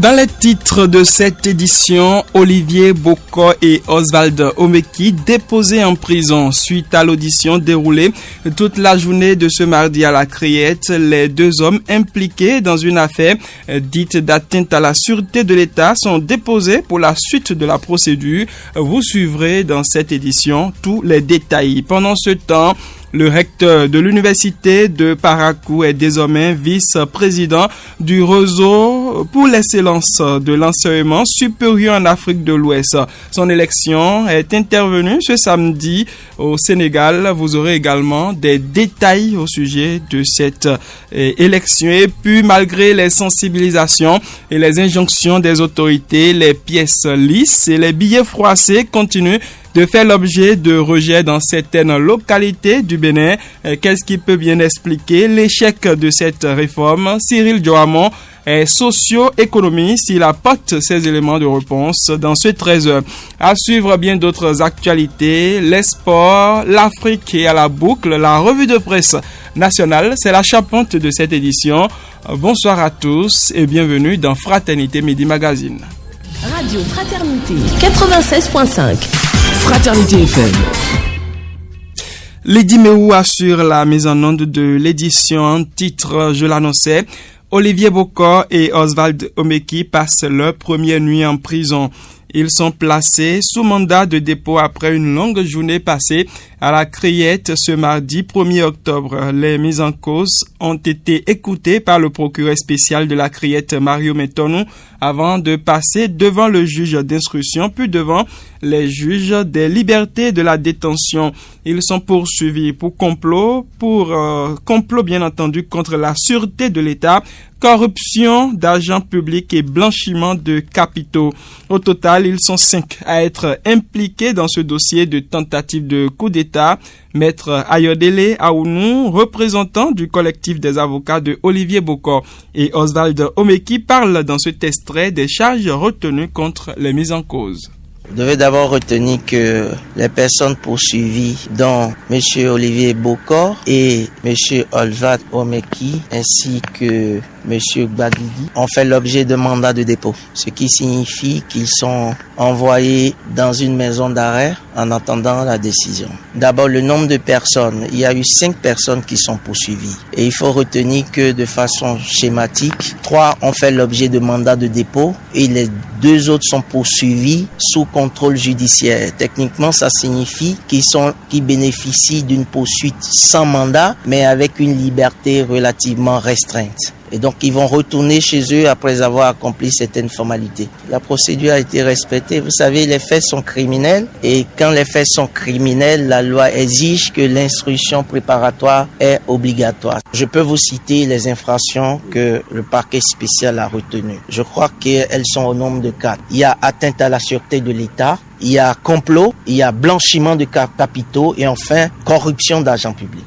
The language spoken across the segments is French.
Dans les titres de cette édition, Olivier Bokor et Oswald Omeki déposés en prison suite à l'audition déroulée toute la journée de ce mardi à la Criette. Les deux hommes impliqués dans une affaire dite d'atteinte à la sûreté de l'État sont déposés pour la suite de la procédure. Vous suivrez dans cette édition tous les détails. Pendant ce temps, le recteur de l'université de Parakou est désormais vice-président du réseau pour l'excellence de l'enseignement supérieur en Afrique de l'Ouest. Son élection est intervenue ce samedi au Sénégal. Vous aurez également des détails au sujet de cette élection. Et puis, malgré les sensibilisations et les injonctions des autorités, les pièces lisses et les billets froissés continuent de faire l'objet de rejets dans certaines localités du Bénin. Qu'est-ce qui peut bien expliquer l'échec de cette réforme? Cyril Johamon est socio-économiste. Il apporte ses éléments de réponse dans ce 13h. À suivre bien d'autres actualités, les sports, l'Afrique et à la boucle, la revue de presse nationale. C'est la charpente de cette édition. Bonsoir à tous et bienvenue dans Fraternité Midi Magazine. Radio Fraternité 96.5. Fraternité FM. Lady Meou assure la mise en onde de l'édition. Titre, je l'annonçais, Olivier Bokor et Oswald Omeki passent leur première nuit en prison. Ils sont placés sous mandat de dépôt après une longue journée passée à la Criette ce mardi 1er octobre. Les mises en cause ont été écoutées par le procureur spécial de la Criette, Mario Metonou, avant de passer devant le juge d'instruction, puis devant les juges des libertés de la détention. Ils sont poursuivis pour complot bien entendu contre la sûreté de l'État, corruption d'argent public et blanchiment de capitaux. Au total, ils sont 5 à être impliqués dans ce dossier de tentative de coup d'État. Maître Ayodele Aounou, représentant du collectif des avocats de Olivier Bokor et Oswald Omeki, parle dans cet extrait des charges retenues contre les mises en cause. Vous devez d'abord retenir que les personnes poursuivies, dont M. Olivier Bokor et M. Oswald Omeki, ainsi que M. Gbagidi, ont fait l'objet de mandats de dépôt, ce qui signifie qu'ils sont envoyés dans une maison d'arrêt en attendant la décision. D'abord, le nombre de personnes, il y a eu 5 personnes qui sont poursuivies. Et il faut retenir que de façon schématique, 3 ont fait l'objet de mandats de dépôt et les 2 autres sont poursuivis sous contrôle judiciaire. Techniquement, ça signifie qu'ils bénéficient d'une poursuite sans mandat, mais avec une liberté relativement restreinte. Et donc, ils vont retourner chez eux après avoir accompli certaines formalités. La procédure a été respectée. Vous savez, les faits sont criminels. Et quand les faits sont criminels, la loi exige que l'instruction préparatoire est obligatoire. Je peux vous citer les infractions que le parquet spécial a retenues. Je crois qu'elles sont au nombre de 4. Il y a atteinte à la sûreté de l'État. Il y a complot. Il y a blanchiment de capitaux. Et enfin, corruption d'argent public.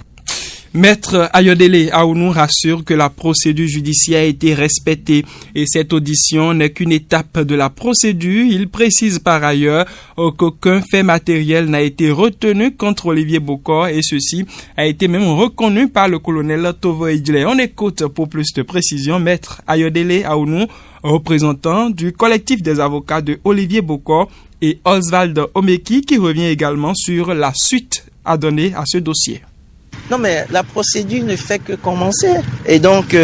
Maître Ayodele Aounou rassure que la procédure judiciaire a été respectée et cette audition n'est qu'une étape de la procédure. Il précise par ailleurs qu'aucun fait matériel n'a été retenu contre Olivier Bokor et ceci a été même reconnu par le colonel Tovo Edjile. On écoute pour plus de précision Maître Ayodele Aounou, représentant du collectif des avocats de Olivier Bokor et Oswald Omeki, qui revient également sur la suite à donner à ce dossier. Non, mais la procédure ne fait que commencer. Et donc,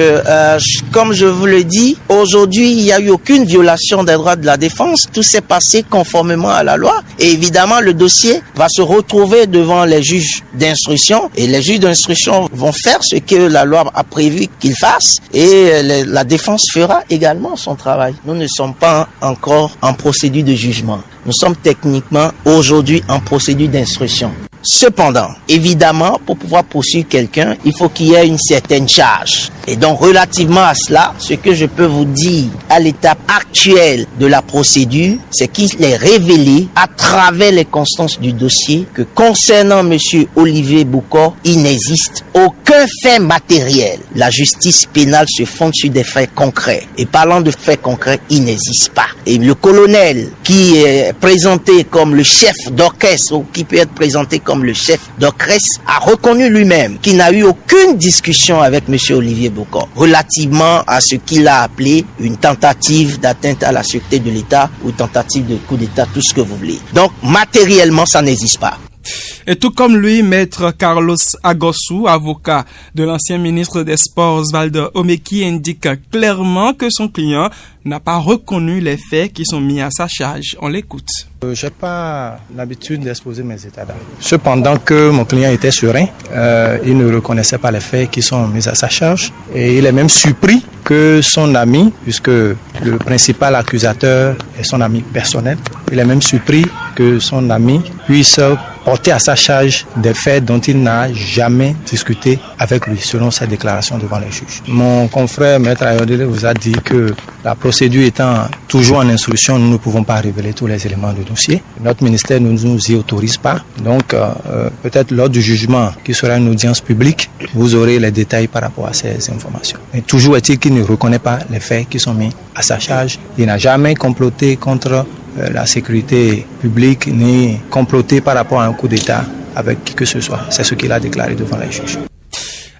comme je vous le dis, aujourd'hui, il n'y a eu aucune violation des droits de la défense. Tout s'est passé conformément à la loi. Et évidemment, le dossier va se retrouver devant les juges d'instruction. Et les juges d'instruction vont faire ce que la loi a prévu qu'ils fassent. Et la défense fera également son travail. Nous ne sommes pas encore en procédure de jugement. Nous sommes techniquement aujourd'hui en procédure d'instruction. Cependant, évidemment, pour pouvoir poursuivre quelqu'un, il faut qu'il y ait une certaine charge. Et donc, relativement à cela, ce que je peux vous dire à l'étape actuelle de la procédure, c'est qu'il est révélé à travers les constances du dossier que concernant M. Olivier Bokor, il n'existe aucun fait matériel. La justice pénale se fonde sur des faits concrets. Et parlant de faits concrets, il n'existe pas. Et le colonel qui est présenté comme le chef d'orchestre ou qui peut être présenté comme comme le chef d'orchestre, a reconnu lui-même qu'il n'a eu aucune discussion avec M. Olivier Bokor relativement à ce qu'il a appelé une tentative d'atteinte à la sûreté de l'État ou tentative de coup d'État, tout ce que vous voulez. Donc, matériellement, ça n'existe pas. Et tout comme lui, maître Carlos Agosu, avocat de l'ancien ministre des Sports Osvaldo Omeki, indique clairement que son client n'a pas reconnu les faits qui sont mis à sa charge. On l'écoute. Je n'ai pas l'habitude d'exposer mes états d'âme. Cependant que mon client était serein, il ne reconnaissait pas les faits qui sont mis à sa charge et il est même surpris que son ami, puisque le principal accusateur est son ami personnel, il est même surpris que son ami puisse porter à sa charge des faits dont il n'a jamais discuté avec lui, selon ses déclarations devant les juges. Mon confrère Maître Ayodele vous a dit que la procédure étant toujours en instruction, nous ne pouvons pas révéler tous les éléments du dossier. Notre ministère ne nous y autorise pas. Donc, peut-être lors du jugement, qui sera une audience publique, vous aurez les détails par rapport à ces informations. Mais toujours est-il qu'il ne reconnaît pas les faits qui sont mis à sa charge. Il n'a jamais comploté contre la sécurité publique ni comploté par rapport à un coup d'État avec qui que ce soit. C'est ce qu'il a déclaré devant les juges.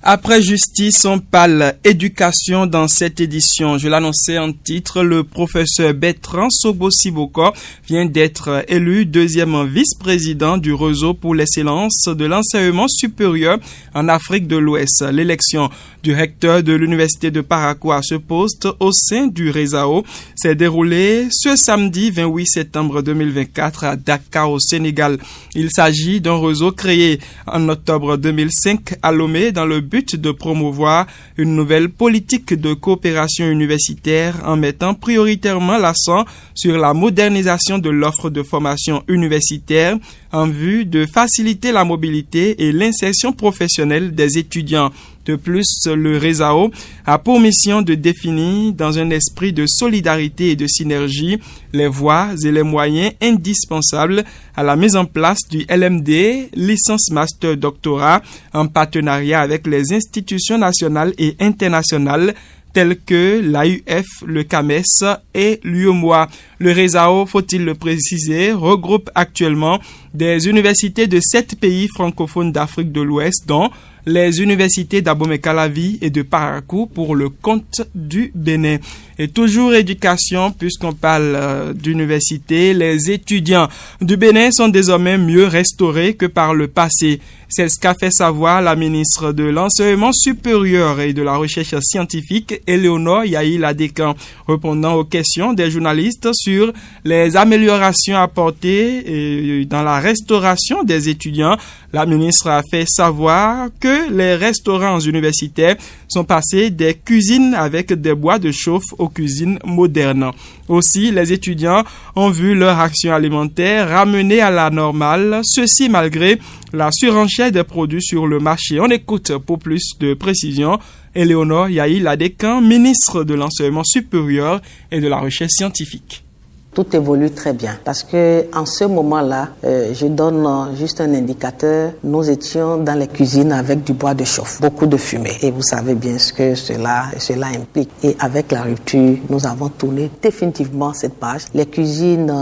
Après justice, on parle éducation dans cette édition. Je l'annonçais en titre, le professeur Bertrand Sogbosi Bokor vient d'être élu deuxième vice-président du réseau pour l'excellence de l'enseignement supérieur en Afrique de l'Ouest. L'élection du recteur de l'université de Parakou à ce poste au sein du RESAO s'est déroulée ce samedi 28 septembre 2024 à Dakar au Sénégal. Il s'agit d'un réseau créé en octobre 2005 à Lomé dans le but de promouvoir une nouvelle politique de coopération universitaire en mettant prioritairement l'accent sur la modernisation de l'offre de formation universitaire en vue de faciliter la mobilité et l'insertion professionnelle des étudiants. De plus, le RESAO a pour mission de définir, dans un esprit de solidarité et de synergie, les voies et les moyens indispensables à la mise en place du LMD, licence master doctorat, en partenariat avec les institutions nationales et internationales tels que l'AUF, le CAMES et l'UEMOA. Le RESAO, faut-il le préciser, regroupe actuellement des universités de 7 pays francophones d'Afrique de l'Ouest, dont les universités d'Abomey-Calavi et de Parakou pour le compte du Bénin. Et toujours éducation, puisqu'on parle d'université, les étudiants du Bénin sont désormais mieux restaurés que par le passé. C'est ce qu'a fait savoir la ministre de l'Enseignement supérieur et de la Recherche scientifique, Éléonore Yahi Ladékan, répondant aux questions des journalistes sur les améliorations apportées dans la restauration des étudiants. La ministre a fait savoir que les restaurants universitaires sont passés des cuisines avec des bois de chauffe aux cuisines modernes. Aussi, les étudiants ont vu leur action alimentaire ramenée à la normale, ceci malgré la surenchère des produits sur le marché. On écoute pour plus de précision Éléonore Yahi Ladékan, ministre de l'Enseignement supérieur et de la Recherche scientifique. Tout évolue très bien parce que en ce moment-là, je donne juste un indicateur. Nous étions dans les cuisines avec du bois de chauffe, beaucoup de fumée. Et vous savez bien ce que cela implique. Et avec la rupture, nous avons tourné définitivement cette page. Les cuisines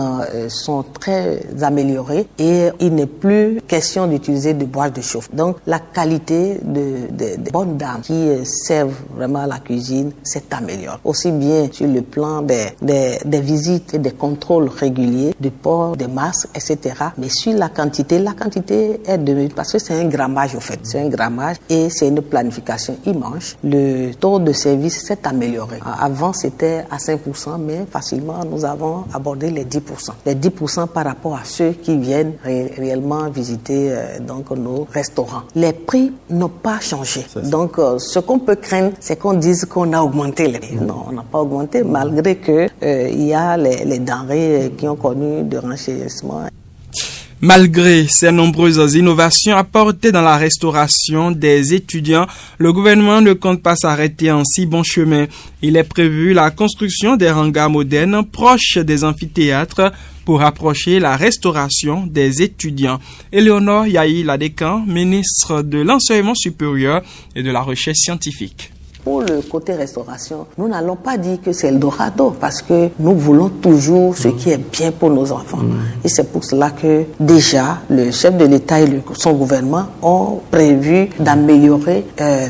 sont très améliorées et il n'est plus question d'utiliser du bois de chauffe. Donc la qualité des bonnes dames qui servent vraiment la cuisine s'est améliorée. Aussi bien sur le plan des visites et des contrôle régulier du port des masques, etc. Mais sur la quantité est devenue, parce que c'est un grammage au fait, c'est un grammage et c'est une planification immense. Le taux de service s'est amélioré. Avant c'était à 5%, mais facilement nous avons abordé les 10%. Les 10% par rapport à ceux qui viennent réellement visiter donc nos restaurants. Les prix n'ont pas changé. Donc ce qu'on peut craindre, c'est qu'on dise qu'on a augmenté les prix. Non, on n'a pas augmenté malgré que il y a les denrées qui ont connu de renchérissement. Malgré ces nombreuses innovations apportées dans la restauration des étudiants, le gouvernement ne compte pas s'arrêter en si bon chemin. Il est prévu la construction des hangars modernes proches des amphithéâtres pour rapprocher la restauration des étudiants. Éléonore Yahi Ladékan, ministre de l'Enseignement supérieur et de la Recherche scientifique. Pour le côté restauration, nous n'allons pas dire que c'est Eldorado parce que nous voulons toujours ce qui est bien pour nos enfants. Et c'est pour cela que déjà le chef de l'État et son gouvernement ont prévu d'améliorer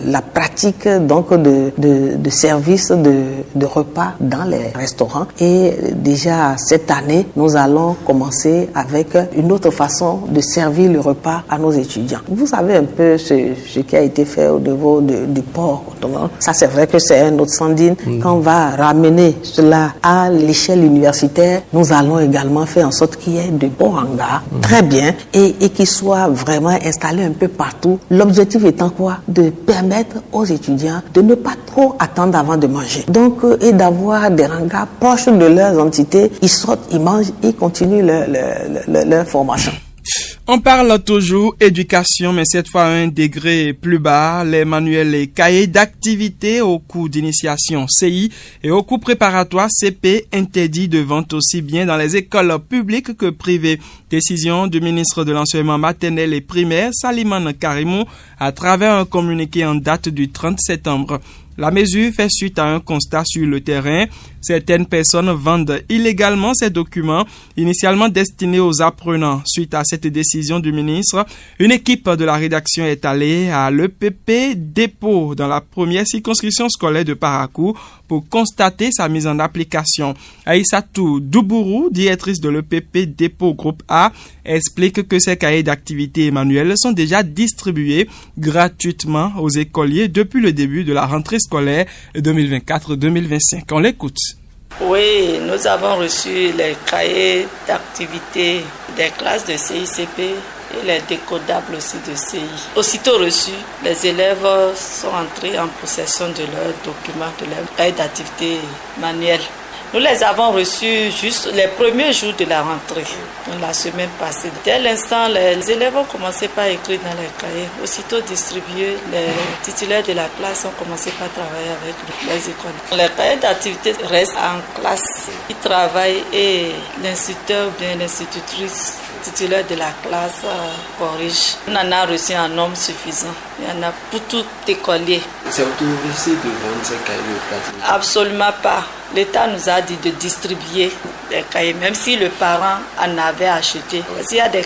la pratique donc de service de repas dans les restaurants. Et déjà cette année, nous allons commencer avec une autre façon de servir le repas à nos étudiants. Vous savez un peu ce qui a été fait au niveau du port autonome. Ça, c'est vrai que c'est un autre sandine. Quand on va ramener cela à l'échelle universitaire, nous allons également faire en sorte qu'il y ait de bons hangars, très bien, et qu'ils soient vraiment installés un peu partout. L'objectif étant quoi? De permettre aux étudiants de ne pas trop attendre avant de manger. Donc, et d'avoir des hangars proches de leurs entités. Ils sortent, ils mangent, ils continuent leur formation. On parle toujours éducation, mais cette fois à un degré plus bas. Les manuels et cahiers d'activité au cours d'initiation CI et au cours préparatoire CP interdits de vente aussi bien dans les écoles publiques que privées. Décision du ministre de l'enseignement maternel et primaire, Salimane Karimou, à travers un communiqué en date du 30 septembre. La mesure fait suite à un constat sur le terrain. Certaines personnes vendent illégalement ces documents initialement destinés aux apprenants. Suite à cette décision du ministre, une équipe de la rédaction est allée à l'EPP Dépôt dans la première circonscription scolaire de Parakou pour constater sa mise en application. Aïssatou Doubourou, directrice de l'EPP Dépôt Groupe A, explique que ces cahiers d'activité manuels sont déjà distribués gratuitement aux écoliers depuis le début de la rentrée scolaire 2024-2025. On l'écoute. Oui, nous avons reçu les cahiers d'activité des classes de CICP et les décodables aussi de CI. Aussitôt reçus, les élèves sont entrés en possession de leurs documents, de leurs cahiers d'activité manuels. Nous les avons reçus juste les premiers jours de la rentrée, la semaine passée. Dès l'instant, les élèves ont commencé par écrire dans les cahiers. Aussitôt distribués, les titulaires de la classe ont commencé par travailler avec les écoles. Les cahiers d'activité restent en classe. Ils travaillent et l'instituteur ou bien l'institutrice titulaire de la classe corrige. On en a reçu un nombre suffisant. Il y en a pour tout écolier. C'est autorisé de vendre ces cahiers d'activité? Absolument pas. L'État nous a dit de distribuer les cahiers, même si le parent en avait acheté. S'il y a des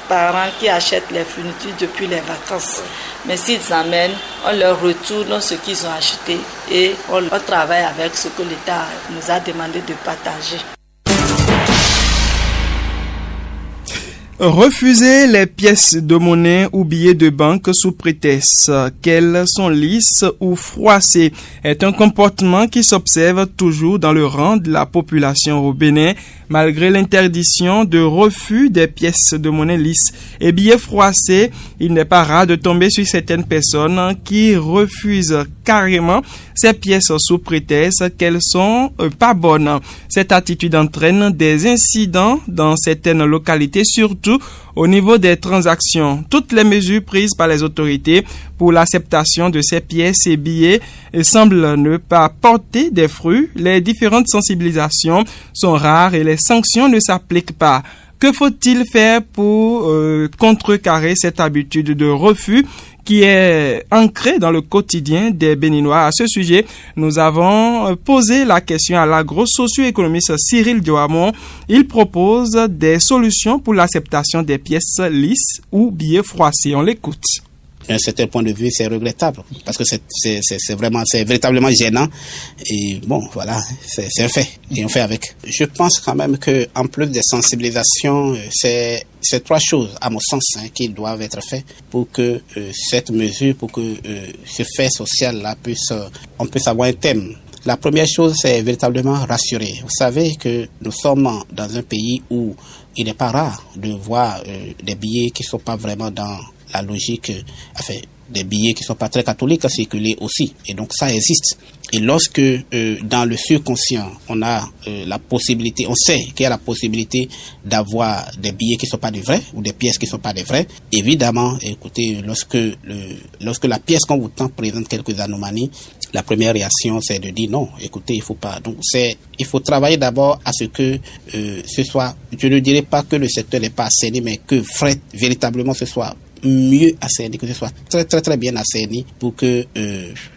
parents qui achètent les fournitures depuis les vacances, mais s'ils amènent, on leur retourne ce qu'ils ont acheté et on travaille avec ce que l'État nous a demandé de partager. Refuser les pièces de monnaie ou billets de banque sous prétexte qu'elles sont lisses ou froissées est un comportement qui s'observe toujours dans le rang de la population au Bénin, malgré l'interdiction de refus des pièces de monnaie lisses et billets froissés. Il n'est pas rare de tomber sur certaines personnes qui refusent carrément ces pièces sous prétexte qu'elles sont pas bonnes. Cette attitude entraîne des incidents dans certaines localités, surtout au niveau des transactions. Toutes les mesures prises par les autorités pour l'acceptation de ces pièces et billets semblent ne pas porter des fruits. Les différentes sensibilisations sont rares et les sanctions ne s'appliquent pas. Que faut-il faire pour contrecarrer cette habitude de refus qui est ancrée dans le quotidien des Béninois? À ce sujet, nous avons posé la question à l'agro-socio-économiste Cyril Dioamon. Il propose des solutions pour l'acceptation des pièces lisses ou billets froissés. On l'écoute. D'un certain point de vue, c'est regrettable parce que c'est véritablement gênant et bon, voilà, c'est un fait et on fait avec. Je pense quand même que en plus des sensibilisations, c'est trois choses à mon sens qui doivent être faites pour que cette mesure, pour que ce fait social là on puisse avoir un thème. La première chose, c'est véritablement rassurer. Vous savez que nous sommes dans un pays où il n'est pas rare de voir des billets qui sont pas vraiment dans la logique, enfin, des billets qui sont pas très catholiques circuler aussi. Et donc, ça existe. Et lorsque, dans le subconscient, on a la possibilité, on sait qu'il y a la possibilité d'avoir des billets qui sont pas des vrais ou des pièces qui sont pas des vrais, évidemment, écoutez, lorsque la pièce qu'on vous tend présente quelques anomalies, la première réaction, c'est de dire non, écoutez, il faut pas. Donc, il faut travailler d'abord à ce que ce soit, je ne dirais pas que le secteur n'est pas assaini, mais que véritablement ce soit mieux assaini, que ce soit très très très bien assaini pour que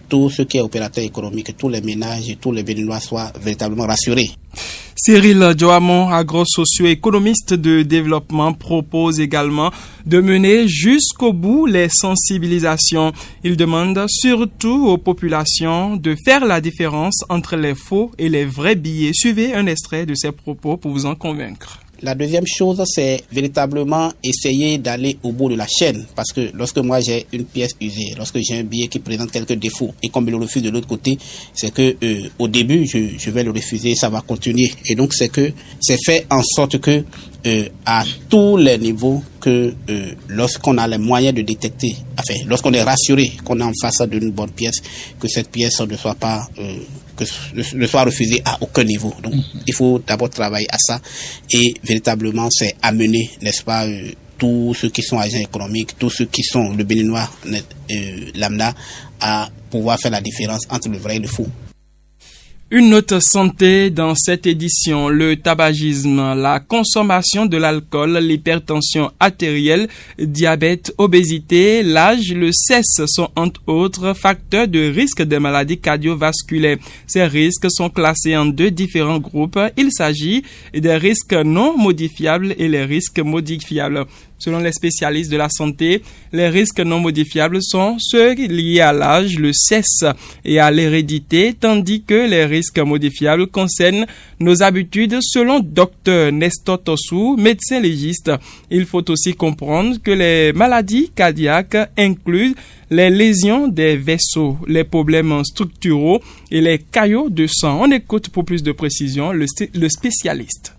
tout ce qui est opérateur économique, tous les ménages et tous les Béninois soient véritablement rassurés. Cyril Joamon, agro-socio-économiste de développement, propose également de mener jusqu'au bout les sensibilisations. Il demande surtout aux populations de faire la différence entre les faux et les vrais billets. Suivez un extrait de ses propos pour vous en convaincre. La deuxième chose, c'est véritablement essayer d'aller au bout de la chaîne. Parce que lorsque moi j'ai une pièce usée, lorsque j'ai un billet qui présente quelques défauts, et qu'on me le refuse de l'autre côté, c'est que au début, je vais le refuser, ça va continuer. Et donc c'est fait en sorte que à tous les niveaux, que lorsqu'on a les moyens de détecter, lorsqu'on est rassuré qu'on est en face d'une bonne pièce, que cette pièce ne soit pas ne soit refusée à aucun niveau. Donc il faut d'abord travailler à ça, et véritablement c'est amener, n'est-ce pas, tous ceux qui sont agents économiques, tous ceux qui sont le Béninois lambda, à pouvoir faire la différence entre le vrai et le faux. Une note santé dans cette édition: le tabagisme, la consommation de l'alcool, l'hypertension artérielle, diabète, obésité, l'âge, le sexe sont entre autres facteurs de risque des maladies cardiovasculaires. Ces risques sont classés en deux différents groupes. Il s'agit des risques non modifiables et les risques modifiables. Selon les spécialistes de la santé, les risques non modifiables sont ceux liés à l'âge, le sexe et à l'hérédité, tandis que les risques modifiables concernent nos habitudes, selon Dr Nestor Tossou, médecin légiste. Il faut aussi comprendre que les maladies cardiaques incluent les lésions des vaisseaux, les problèmes structuraux et les caillots de sang. On écoute pour plus de précision le spécialiste.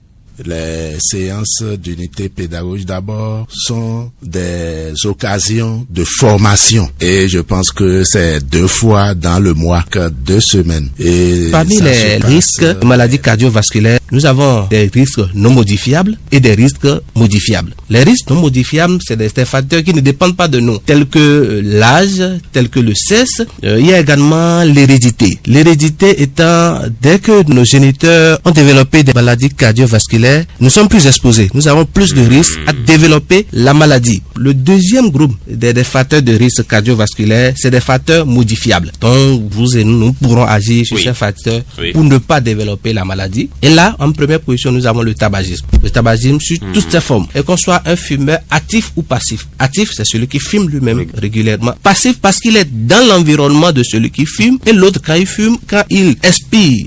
Les séances d'unité pédagogique d'abord sont des occasions de formation, et je pense que c'est 2 fois dans le mois, 2 semaines. Et parmi les risques de maladies cardiovasculaires, nous avons des risques non modifiables et des risques modifiables. Les risques non modifiables, c'est des facteurs qui ne dépendent pas de nous, tels que l'âge, tels que le sexe. Il y a également l'hérédité. L'hérédité étant, dès que nos géniteurs ont développé des maladies cardiovasculaires, nous sommes plus exposés. Nous avons plus de risques à développer la maladie. Le deuxième groupe des facteurs de risque cardiovasculaire, c'est des facteurs modifiables. Donc, vous et nous pourrons agir sur ces facteurs pour ne pas développer la maladie. Et là, en première position, nous avons le tabagisme. Le tabagisme sur toutes ses formes. Et qu'on soit un fumeur actif ou passif. Actif, c'est celui qui fume lui-même régulièrement. Passif, parce qu'il est dans l'environnement de celui qui fume. Et l'autre, quand il fume, quand il expire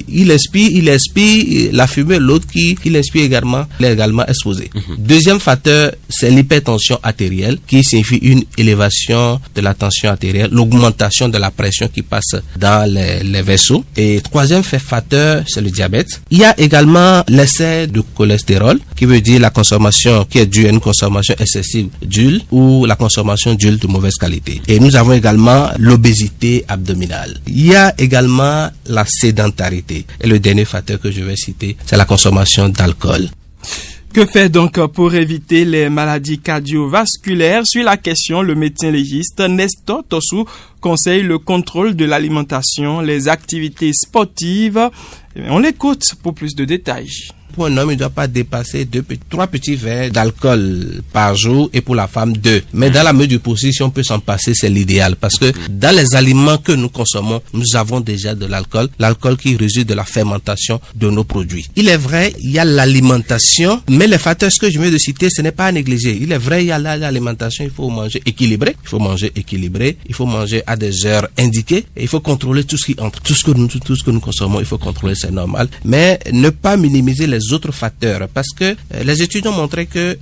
la fumée. L'autre qui expire également, il est également exposé. Deuxième facteur, c'est l'hypertension artérielle, qui signifie une élévation de la tension artérielle, l'augmentation de la pression qui passe dans les vaisseaux. Et troisième facteur, c'est le diabète. Il y a également l'excès de cholestérol, qui veut dire la consommation qui est due à une consommation excessive d'huile ou la consommation d'huile de mauvaise qualité. Et nous avons également l'obésité abdominale. Il y a également la sédentarité. Et le dernier facteur que je vais citer, c'est la consommation d'alcool. Que faire donc pour éviter les maladies cardiovasculaires? Sur la question, le médecin légiste Nestor Tossou conseille le contrôle de l'alimentation, les activités sportives. On l'écoute pour plus de détails. Pour un homme, il ne doit pas dépasser 3 petits verres d'alcool par jour, et pour la femme 2. Mais dans la mesure du possible, si on peut s'en passer, c'est l'idéal, parce que dans les aliments que nous consommons, nous avons déjà de l'alcool qui résulte de la fermentation de nos produits. Il est vrai, il y a l'alimentation, mais les facteurs que je viens de citer, ce n'est pas à négliger. Il est vrai, il y a l'alimentation, il faut manger équilibré, il faut manger à des heures indiquées, et il faut contrôler tout ce qui entre, tout ce que nous consommons, il faut contrôler, c'est normal, mais ne pas minimiser les autres facteurs, parce que les études ont montré que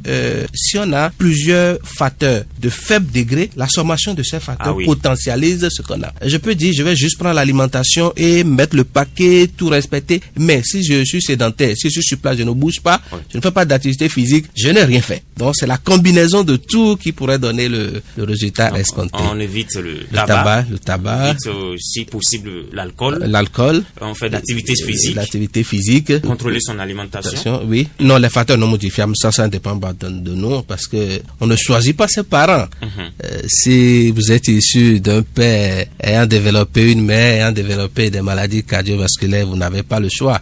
si on a plusieurs facteurs de faible degré, la sommation de ces facteurs potentialise ce qu'on a. Je peux dire, je vais juste prendre l'alimentation et mettre le paquet, tout respecter, mais si je suis sédentaire, si je suis sur place, je ne bouge pas, je ne fais pas d'activité physique, je n'ai rien fait. Donc c'est la combinaison de tout qui pourrait donner le résultat escompté. On évite le tabac, si possible l'alcool, on fait l'activité physique, contrôler son alimentation. Oui. Non, les facteurs non modifiables, ça dépend de nous, parce que on ne choisit pas ses parents. Si vous êtes issu d'un père ayant développé, une mère ayant développé des maladies cardiovasculaires, vous n'avez pas le choix.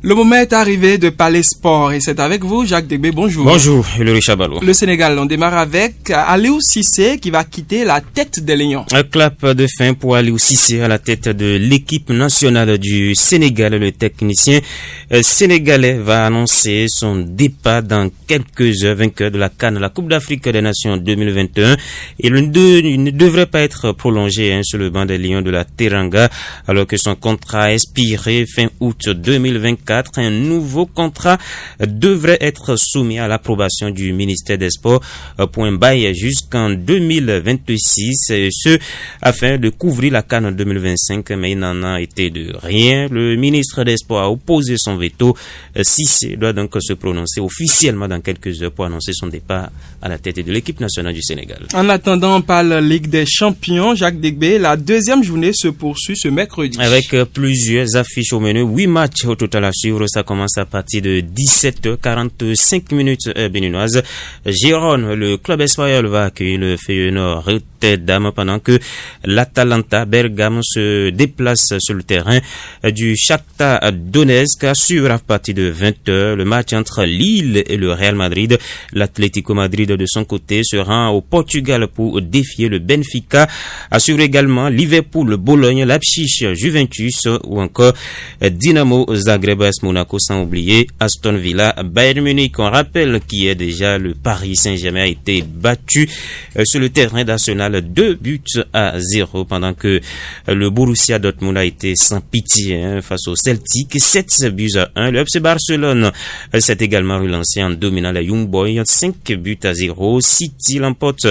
Le moment est arrivé de parler sport et c'est avec vous, Jacques Degbé. Bonjour. Bonjour, Hilary Chabalot. Le Sénégal, on démarre avec Aliou Cissé qui va quitter la tête des Lions. Un clap de fin pour Aliou Cissé à la tête de l'équipe nationale du Sénégal. Le technicien sénégalais va annoncer son départ dans quelques heures, vainqueur de la CAN, la Coupe d'Afrique des Nations 2021. Il ne devrait pas être prolongé sur le banc des Lions de la Teranga alors que son contrat a expiré fin août 2024. Un nouveau contrat devrait être soumis à l'approbation du ministère des Sports pour un bail jusqu'en 2026, et ce afin de couvrir la CAN 2025, mais il n'en a été de rien. Le ministre des Sports a opposé son veto. Cissé doit donc se prononcer officiellement dans quelques heures pour annoncer son départ à la tête de l'équipe nationale du Sénégal. En attendant, on parle Ligue des Champions. Jacques Degbé, la deuxième journée se poursuit ce mercredi. Avec plusieurs affiches au menu, 8 matchs au total à suivre. Ça commence à partir de 17h45 béninoise. Gérone, le club espagnol, va accueillir le Feyenoord Rotterdam pendant que l'Atalanta Bergame se déplace sur le terrain du Shakhtar Donetsk. À suivre à partir de 20h le match entre Lille et le Real Madrid. L'Atlético Madrid de son côté se rend au Portugal pour défier le Benfica. À suivre également Liverpool, Bologne, Leipzig, Juventus ou encore Dynamo Zagreb, Monaco, sans oublier Aston Villa, Bayern Munich. On rappelle qu'hier déjà le Paris Saint-Germain a été battu sur le terrain d'Arsenal 2-0 pendant que le Borussia Dortmund a été sans pitié face au Celtic 7-1. Le FC Barcelone s'est également relancé en dominant la Young Boys 5-0. City l'emporte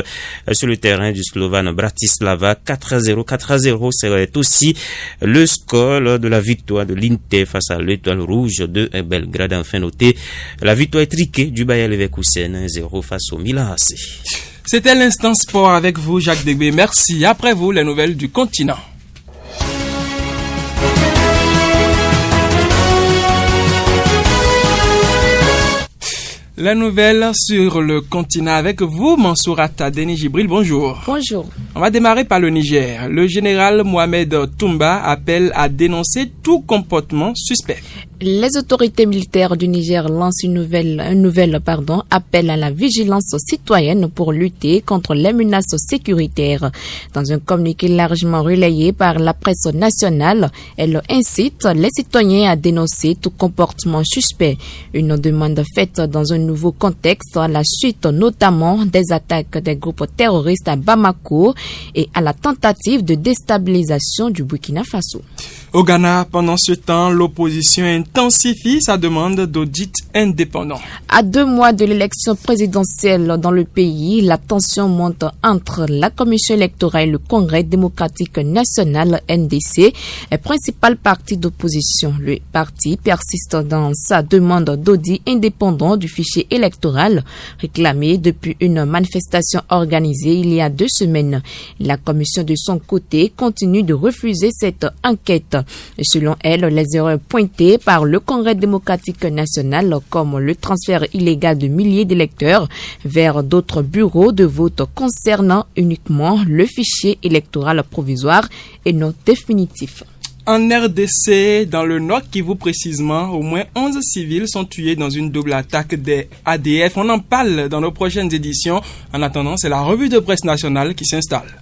sur le terrain du Slovan Bratislava 4-0. 4-0, c'est aussi le score de la victoire de l'Inter face à l'Étoile Rouge de Belgrade. Enfin noté la victoire étriquée du Bayer Leverkusen 1-0 face au Milan AC. C'était l'instant sport avec vous, Jacques Degbé. Merci. Après vous, les nouvelles du continent. La nouvelle sur le continent avec vous, Mansourata Deni Jibril, bonjour. Bonjour. On va démarrer par le Niger. Le général Mohamed Toumba appelle à dénoncer tout comportement suspect. Les autorités militaires du Niger lancent un nouvel appel à la vigilance citoyenne pour lutter contre les menaces sécuritaires. Dans un communiqué largement relayé par la presse nationale, elle incite les citoyens à dénoncer tout comportement suspect. Une demande faite dans un nouveau contexte à la suite notamment des attaques des groupes terroristes à Bamako et à la tentative de déstabilisation du Burkina Faso. Au Ghana, pendant ce temps, l'opposition intensifie sa demande d'audit indépendant. À 2 mois de l'élection présidentielle dans le pays, la tension monte entre la Commission électorale et le Congrès démocratique national NDC, principal parti d'opposition. Le parti persiste dans sa demande d'audit indépendant du fichier électoral, réclamé depuis une manifestation organisée il y a 2 semaines. La Commission de son côté continue de refuser cette enquête. Selon elle, les erreurs pointées par le Congrès démocratique national, comme le transfert illégal de milliers d'électeurs vers d'autres bureaux de vote concernant uniquement le fichier électoral provisoire et non définitif. En RDC, dans le Nord Kivu précisément, au moins 11 civils sont tués dans une double attaque des ADF. On en parle dans nos prochaines éditions. En attendant, c'est la revue de presse nationale qui s'installe.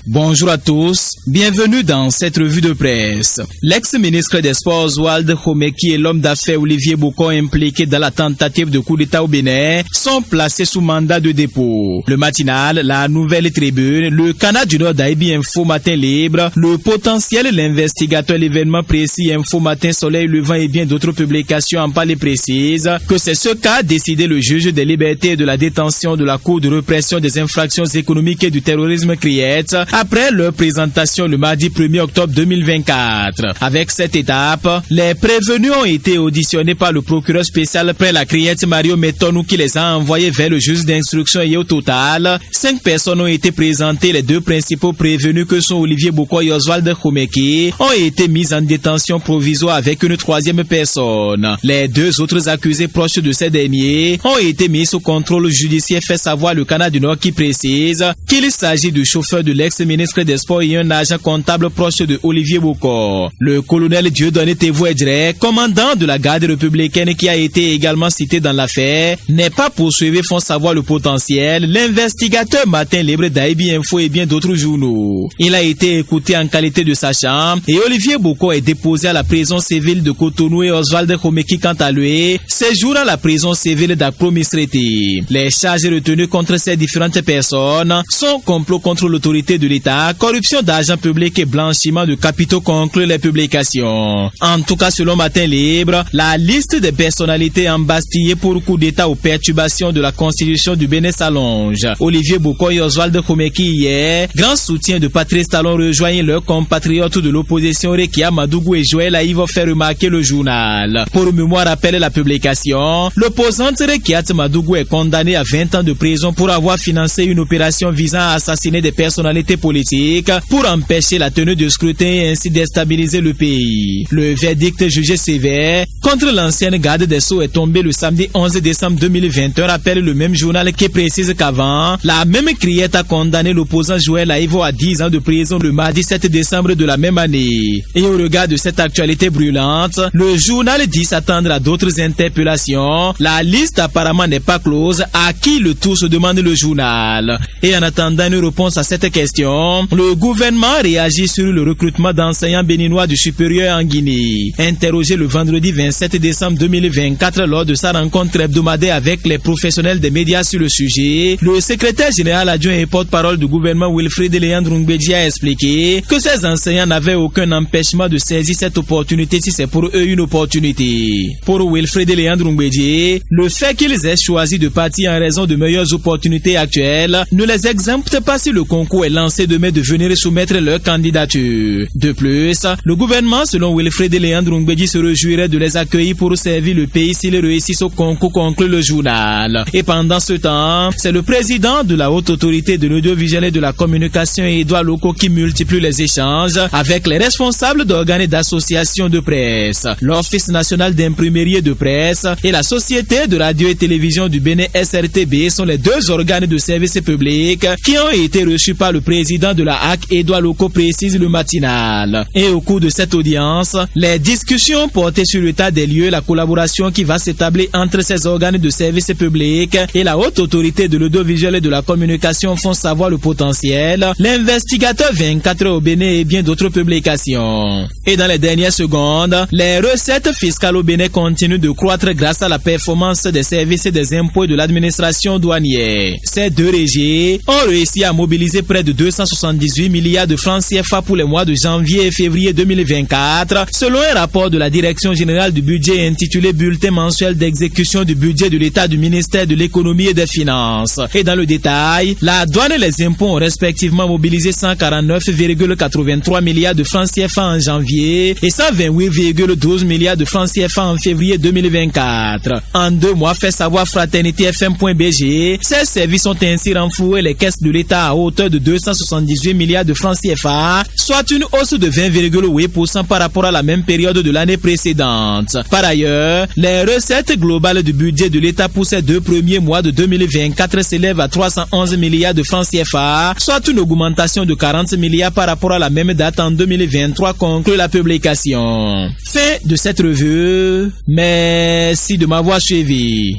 Bonjour à tous, bienvenue dans cette revue de presse. L'ex-ministre des Sports Oswald Homeki et l'homme d'affaires Olivier Boko impliqués dans la tentative de coup d'État au Bénin sont placés sous mandat de dépôt. Le matinal, la Nouvelle Tribune, le Canal du Nord d'Aïbi Info Matin Libre, le Potentiel, l'investigateur, l'événement précis Info Matin Soleil Levant et bien d'autres publications en parlent et précisent que c'est ce qu'a décidé le juge des libertés et de la détention de la Cour de répression des infractions économiques et du terrorisme CRIET après leur présentation opposition le mardi 1er octobre 2024. Avec cette étape, les prévenus ont été auditionnés par le procureur spécial près la criette Mario Metonou qui les a envoyés vers le juge d'instruction et au total, 5 personnes ont été présentées. Les 2 principaux prévenus que sont Olivier Boko et Oswald Khomeki ont été mis en détention provisoire avec une 3e personne. Les 2 autres accusés proches de ces derniers ont été mis sous contrôle judiciaire, fait savoir le Canada du Nord qui précise qu'il s'agit du chauffeur de l'ex-ministre des Sports et un agent comptable proche de Olivier Boko. Le colonel Dieudonné Tevouedre, commandant de la garde républicaine qui a été également cité dans l'affaire, n'est pas poursuivi, font savoir le potentiel, l'investigateur Martin Libre d'Aibi Info et bien d'autres journaux. Il a été écouté en qualité de sachant et Olivier Boko est déposé à la prison civile de Cotonou et Oswald Khomeki quant à lui séjourne à la prison civile d'Akro-Misreti. Les charges retenues contre ces différentes personnes sont complot contre l'autorité de l'État, corruption d'argent public et blanchiment de capitaux, concluent les publications. En tout cas, selon Matin Libre, la liste des personnalités embastillées pour coup d'État aux perturbations de la Constitution du Bénin s'allonge. Olivier Boko et Oswald Khomeki hier, grand soutien de Patrice Talon, rejoignent leurs compatriotes de l'opposition Rekia Madougou et Joël Aïv, fait remarquer le journal. Pour mémoire, rappelle la publication, l'opposante Rekia Madougou est condamnée à 20 ans de prison pour avoir financé une opération visant à assassiner des personnalités politiques pour empêcher la tenue de scrutin et ainsi déstabiliser le pays. Le verdict jugé sévère contre l'ancienne garde des Sceaux est tombé le samedi 11 décembre 2021, rappelle le même journal qui précise qu'avant, la même criette a condamné l'opposant Joël Aïvo à 10 ans de prison le mardi 7 décembre de la même année. Et au regard de cette actualité brûlante, le journal dit s'attendre à d'autres interpellations. La liste apparemment n'est pas close. À qui le tout, se demande le journal. Et en attendant une réponse à cette question, le gouvernement réagit sur le recrutement d'enseignants béninois du supérieur en Guinée. Interrogé le vendredi 27 décembre 2024 lors de sa rencontre hebdomadaire avec les professionnels des médias sur le sujet, le secrétaire général adjoint et porte-parole du gouvernement Wilfried Léandre Ngbeji a expliqué que ces enseignants n'avaient aucun empêchement de saisir cette opportunité si c'est pour eux une opportunité. Pour Wilfried Léandre Ngbeji, le fait qu'ils aient choisi de partir en raison de meilleures opportunités actuelles ne les exempte pas si le concours est lancé demain de venir soumettre leur candidature. De plus, le gouvernement, selon Wilfried Léandre Ngbeji, se réjouirait de les accueillir pour servir le pays s'ils réussissent au concours, conclut le journal. Et pendant ce temps, c'est le président de la haute autorité de l'audiovisuel et de la communication, Edouard Loko, qui multiplie les échanges avec les responsables d'organes et d'associations de presse. L'Office national d'imprimerie et de presse et la Société de radio et télévision du Bénin SRTB sont les 2 organes de service public qui ont été reçus par le président de la HAC, Edouard Loko, précise le matinal. Et au cours de cette audience, les discussions portaient sur l'état des lieux, la collaboration qui va s'établir entre ces organes de service public et la haute autorité de l'audiovisuel et de la communication font savoir le potentiel, l'investigateur 24 au Bénin et bien d'autres publications. Et dans les dernières secondes, les recettes fiscales au Bénin continuent de croître grâce à la performance des services des impôts et de l'administration douanière. Ces 2 régies ont réussi à mobiliser près de 278 milliards de francs CFA pour les mois de janvier et février 2024, selon un rapport de la Direction générale du budget intitulé Bulletin mensuel d'exécution du budget de l'État du ministère de l'économie et des finances. Et dans le détail, la douane et les impôts ont respectivement mobilisé 149,83 milliards de francs CFA en janvier et 128,12 milliards de francs CFA en février 2024. En 2 mois, fait savoir fraternitéfm.bg, ces services ont ainsi renfloué les caisses de l'État à hauteur de 278 milliards de francs CFA, soit une hausse de 20,8% par rapport à la même période de l'année précédente. Par ailleurs, les recettes globales du budget de l'État pour ces 2 premiers mois de 2024 s'élèvent à 311 milliards de francs CFA, soit une augmentation de 40 milliards par rapport à la même date en 2023, conclut la publication. Fin de cette revue. Merci de m'avoir suivi.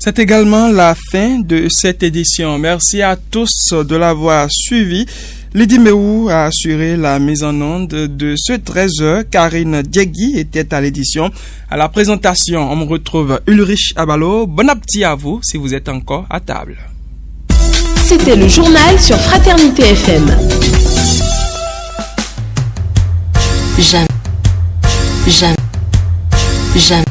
C'est également la fin de cette édition. Merci à tous de l'avoir suivi. Lydie Meou a assuré la mise en onde de ce 13h. Karine Diegui était à l'édition. À la présentation, on me retrouve Ulrich Abalo. Bon appétit à vous si vous êtes encore à table. C'était le journal sur Fraternité FM. Jamais.